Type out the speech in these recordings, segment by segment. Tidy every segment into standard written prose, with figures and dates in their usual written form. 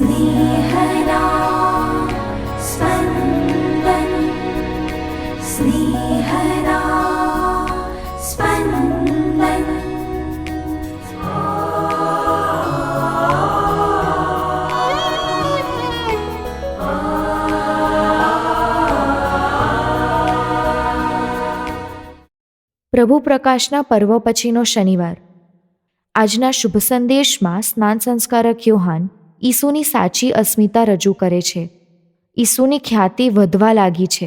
स्नेहदा स्पन्दन स्नेहदा स्पन्दन। પ્રભુ પ્રકાશના પર્વ પછીનો શનિવાર. આજના શુભ સંદેશમાં સ્નાન સંસ્કારક યોહાન ઈસુની સાચી અસ્મિતા રજૂ કરે છે. ઈસુની ખ્યાતિ વધવા લાગી છે.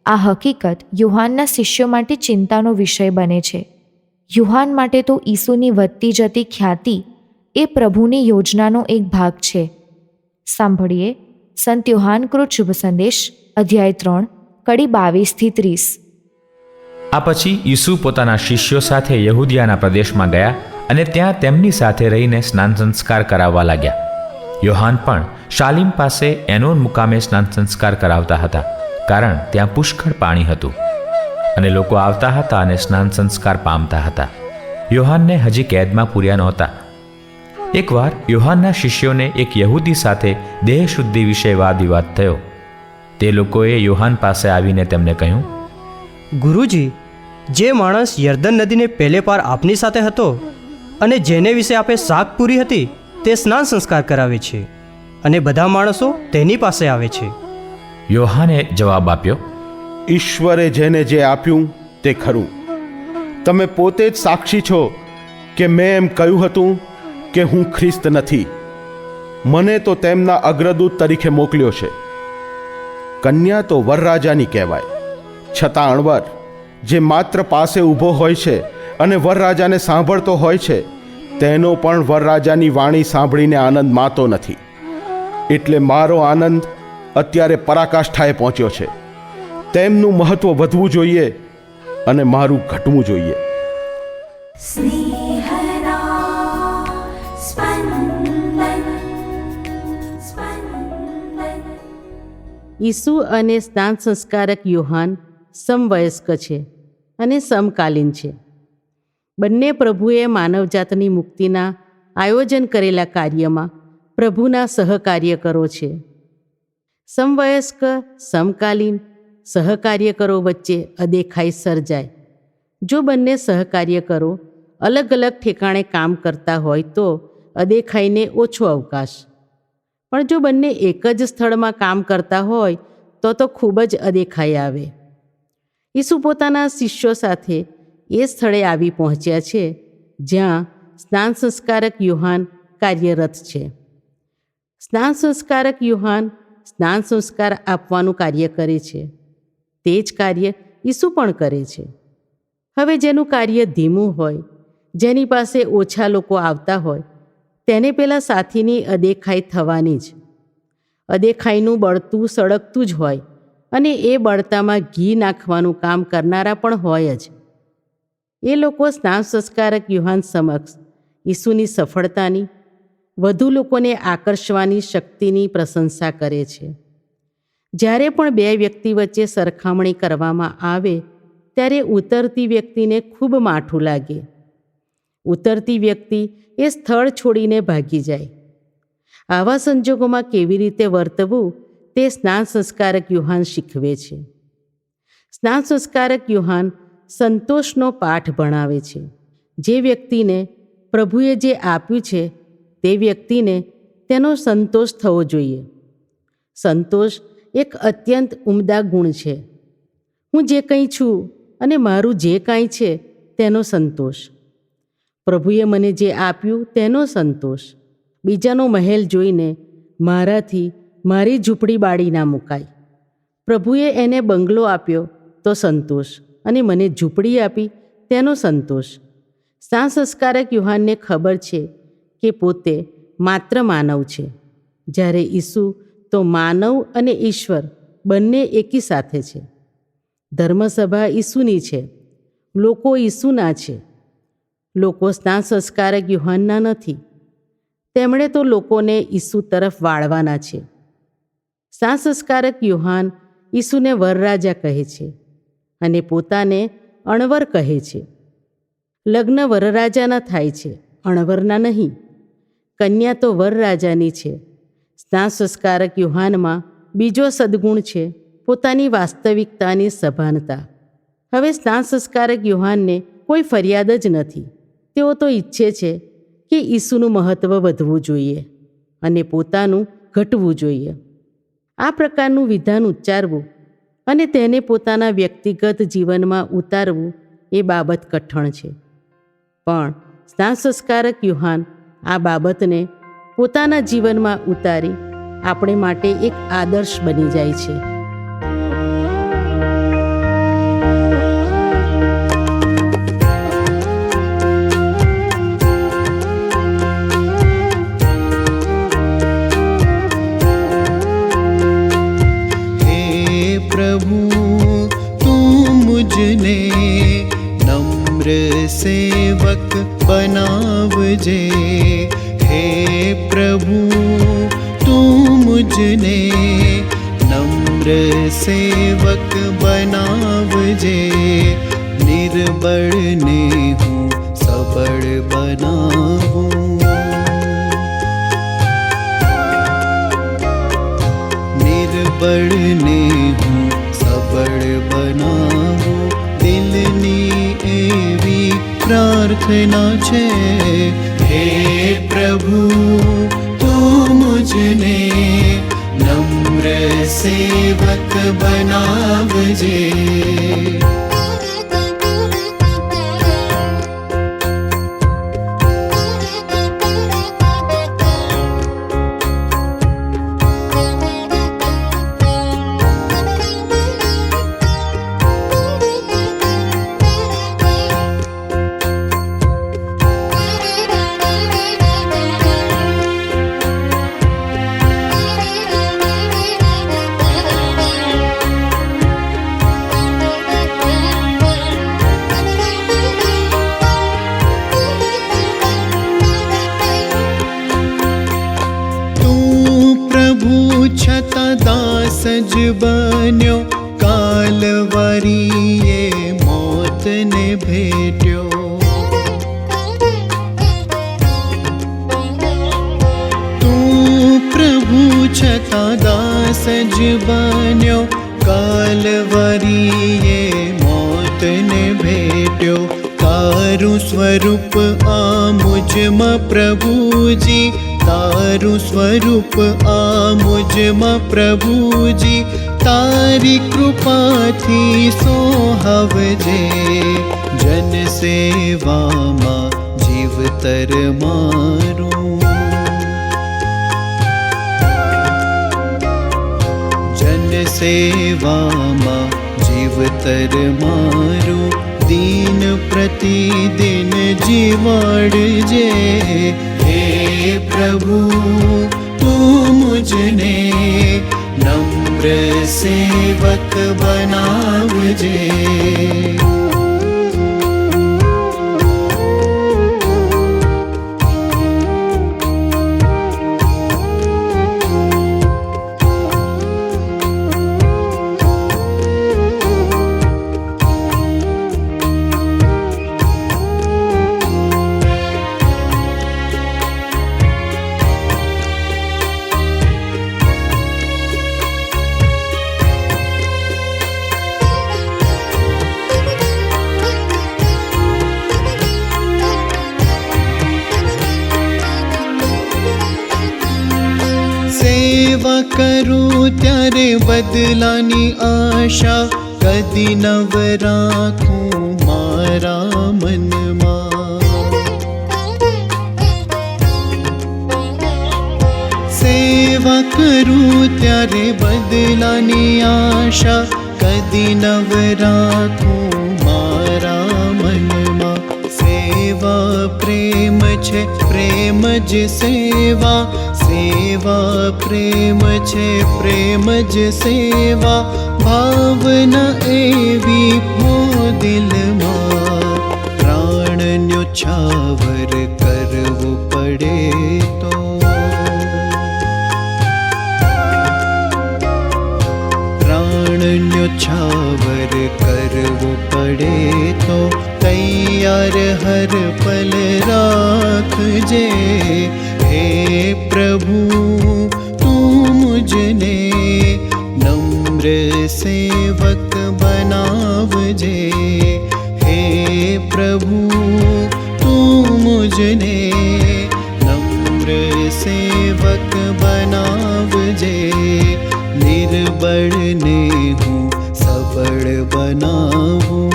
આ હકીકત યોહાનના શિષ્યો માટે ચિંતાનો વિષય બને છે. યોહાન માટે તો ઈસુની વધતી જતી ખ્યાતિ એ પ્રભુની યોજનાનો એક ભાગ છે. સાંભળીએ સંત યોહાન કૃત શુભ સંદેશ અધ્યાય 3 કડી 22-30. આ પછી ઈસુ પોતાના શિષ્યો સાથે યહૂદિયાના પ્રદેશમાં ગયા અને ત્યાં તેમની સાથે રહીને સ્નાન સંસ્કાર કરાવવા લાગ્યા. યોહાન પણ શાલીમ પાસે એનોન મુકામે સ્નાન સંસ્કાર કરાવતા હતા, કારણ ત્યાં પુષ્કળ પાણી હતું અને લોકો આવતા હતા અને સ્નાન સંસ્કાર પામતા હતા. યોહાનને હજી કેદમાં પૂર્યા નહોતા. એકવાર યોહાનના શિષ્યોને એક યહૂદી સાથે દેહ શુદ્ધિ વિશે વાદ વિવાદ થયો. તે લોકોએ યોહાન પાસે આવીને તેમને કહ્યું, ગુરુજી, જે માણસ યર્દન નદીને પેલે પાર આપની સાથે હતો અને જેને વિશે આપે શાક પૂરી હતી, તે સ્નાન સંસ્કાર કરાવે છે અને બધા માણસો તેની પાસે આવે છે. યોહાને જવાબ આપ્યો, ઈશ્વરે જેને જે આપ્યું તે ખરું. તમે પોતે જ સાક્ષી છો કે મેં એમ કહ્યું હતું કે હું ખ્રિસ્ત નથી. મને તો તેમના અગ્રદૂત તરીકે મોકલ્યો છે. કન્યા તો વરરાજાની કહેવાય, છતાં અણવર જે માત્ર પાસે ઊભો હોય છે અને વરરાજાને સાંભળતો હોય છે, તેનો પણ વરરાજાની વાણી સાંભળીને આનંદ માતો નથી. એટલે મારો આનંદ અત્યારે પરાકાષ્ઠાએ પહોંચ્યો છે. તેમનું મહત્વ વધવું જોઈએ અને મારું ઘટવું જોઈએ. स्नेहदा स्पन्दन स्पन्दन। ઈસુ અને સ્નાન સંસ્કારક યોહાન સમવયસ્ક છે અને સમકાલીન છે. બંને પ્રભુએ માનવજાતની મુક્તિના આયોજન કરેલા કાર્યમાં પ્રભુના સહકાર્યકરો છે. સમવયસ્ક સમકાલીન સહકાર્યકરો વચ્ચે અદેખાઈ સર્જાય. જો બંને સહકાર્યકરો અલગ અલગ ઠેકાણે કામ કરતા હોય તો અદેખાઈને ઓછો અવકાશ, પણ જો બંને એક જ સ્થળમાં કામ કરતા હોય તો ખૂબ જ અદેખાઈ આવે. ઈસુ પોતાના શિષ્યો સાથે એ સ્થળે આવી પહોંચ્યા છે જ્યાં સ્નાન સંસ્કારક યોહાન કાર્યરત છે. સ્નાન સંસ્કારક યોહાન સ્નાન સંસ્કાર આપવાનું કાર્ય કરે છે. તે જ કાર્ય ઈસુ પણ કરે છે. હવે જેનું કાર્ય ધીમું હોય, જેની પાસે ઓછા લોકો આવતા હોય, તેને પેલા સાથીની અદેખાઈ થવાની જ. અદેખાઈનું બળતું સળગતું જ હોય અને એ બળતામાં ઘી નાખવાનું કામ કરનારા પણ હોય જ. એ લોકો સ્નાન સંસ્કારક યોહાન સમક્ષ ઈસુની સફળતાની, વધુ લોકોને આકર્ષવાની શક્તિની પ્રશંસા કરે છે. જ્યારે પણ બે વ્યક્તિ વચ્ચે સરખામણી કરવામાં આવે ત્યારે ઉતરતી વ્યક્તિને ખૂબ માઠું લાગે. ઉતરતી વ્યક્તિ એ સ્થળ છોડીને ભાગી જાય. આવા સંજોગોમાં કેવી રીતે વર્તવું તે સ્નાન સંસ્કારક યોહાન શીખવે છે. સ્નાન સંસ્કારક યોહાન સંતોષનો પાઠ ભણાવે છે. જે વ્યક્તિને પ્રભુએ જે આપ્યું છે તે વ્યક્તિને તેનો સંતોષ થવો જોઈએ. સંતોષ એક અત્યંત ઉમદા ગુણ છે. હું જે કંઈ છું અને મારું જે કાંઈ છે તેનો સંતોષ. પ્રભુએ મને જે આપ્યું તેનો સંતોષ. બીજાનો મહેલ જોઈને મારાથી મારી ઝૂંપડી બાળી ના મુકાય. પ્રભુએ એને બંગલો આપ્યો તો સંતોષ, અને મને ઝૂંપડી આપી તેનો સંતોષ. સ્નાન સંસ્કારક યોહાનને ખબર છે કે પોતે માત્ર માનવ છે, જ્યારે ઈસુ તો માનવ અને ઈશ્વર બંને એકી સાથે છે. ધર્મસભા ઈસુની છે, લોકો ઈસુના છે. લોકો સ્નાન સંસ્કારક યોહાનના નથી. તેમણે તો લોકોને ઈસુ તરફ વાળવાના છે. સ્નાન સંસ્કારક યોહાન ઈસુને વરરાજા કહે છે અને પોતાને અણવર કહે છે. લગ્ન વરરાજાના થાય છે, અણવરના નહીં. કન્યા તો વરરાજાની છે. સ્નાન સંસ્કારક યુહાનમાં બીજો સદ્ગુણ છે પોતાની વાસ્તવિકતાની સભાનતા. હવે સ્નાન સંસ્કારક યુહાનને કોઈ ફરિયાદ જ નથી. તેઓ તો ઈચ્છે છે કે ઈસુનું મહત્ત્વ વધવું જોઈએ અને પોતાનું ઘટવું જોઈએ. આ પ્રકારનું વિધાન ઉચ્ચારવું અને તેને પોતાના વ્યક્તિગત જીવનમાં ઉતારવું એ બાબત કઠણ છે. પણ સ્નાન સંસ્કારક યુહાન આ બાબતને પોતાના જીવનમાં ઉતારી આપણે માટે એક આદર્શ બની જાય છે. मुझने नम्र सेवक बनावजे. हे प्रभु तू मुझने नम्र सेवक बनावजे. निर्बल ने हूँ सबल बनाऊं. निर्बल ने हूँ सबल बनाऊं. દિલની એવી પ્રાર્થના છે. હે પ્રભુ તું મુझने નમ્ર સેવક બનાવજે. છતાં દાસ જ બન્યો. કાલવરીએ મોતને ભેટ્યો. તું પ્રભુ છતાં દાસ જ બન્યો. કાલવરીએ મોતને ભેટ્યો. તારું સ્વરૂપ આ મુજમાં પ્રભુજી. તારું સ્વરૂપ આ મુજમાં પ્રભુજી. તારી કૃપાથી સોહાવજે. જન સેવામાં જીવતર મારું. જન સેવામાં જીવતર મારું. દીન પ્રતિદિન જીવાડજે. हे प्रभु तू मुझने नम्र सेवक बनावजे. સેવા કરું ત્યારે બદલાની આશા. કદી નવ રાખું મારા મનમાં. સેવા કરું ત્યારે બદલાની આશા. કદી નવ રાખું મારા મનમાં. સેવા પ્રેમ છે પ્રેમ જ સેવા. સેવા પ્રેમ છે પ્રેમ જ સેવા. ભાવના એવી હો દિલમાં. પ્રાણ ન્યોછાવર કરવું પડે તો. પ્રાણ ન્યોછાવર કરવું પડે તો. તૈયાર હર પલ રાખજે. हे प्रभु तू सेवक बनावजे निर्बळने हूँ सबळ बनावूं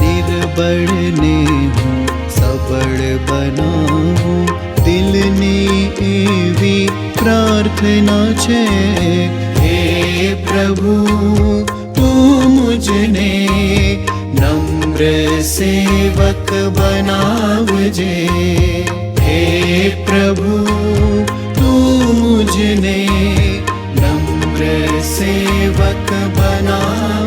निर्बळने हूँ सबळ बनावूं दिलनी एवी प्रार्थना छे हे प्रभु तू मुझने नम्र सेवक बनावजे हे प्रभु तू मुझने नम्र सेवक बनावजे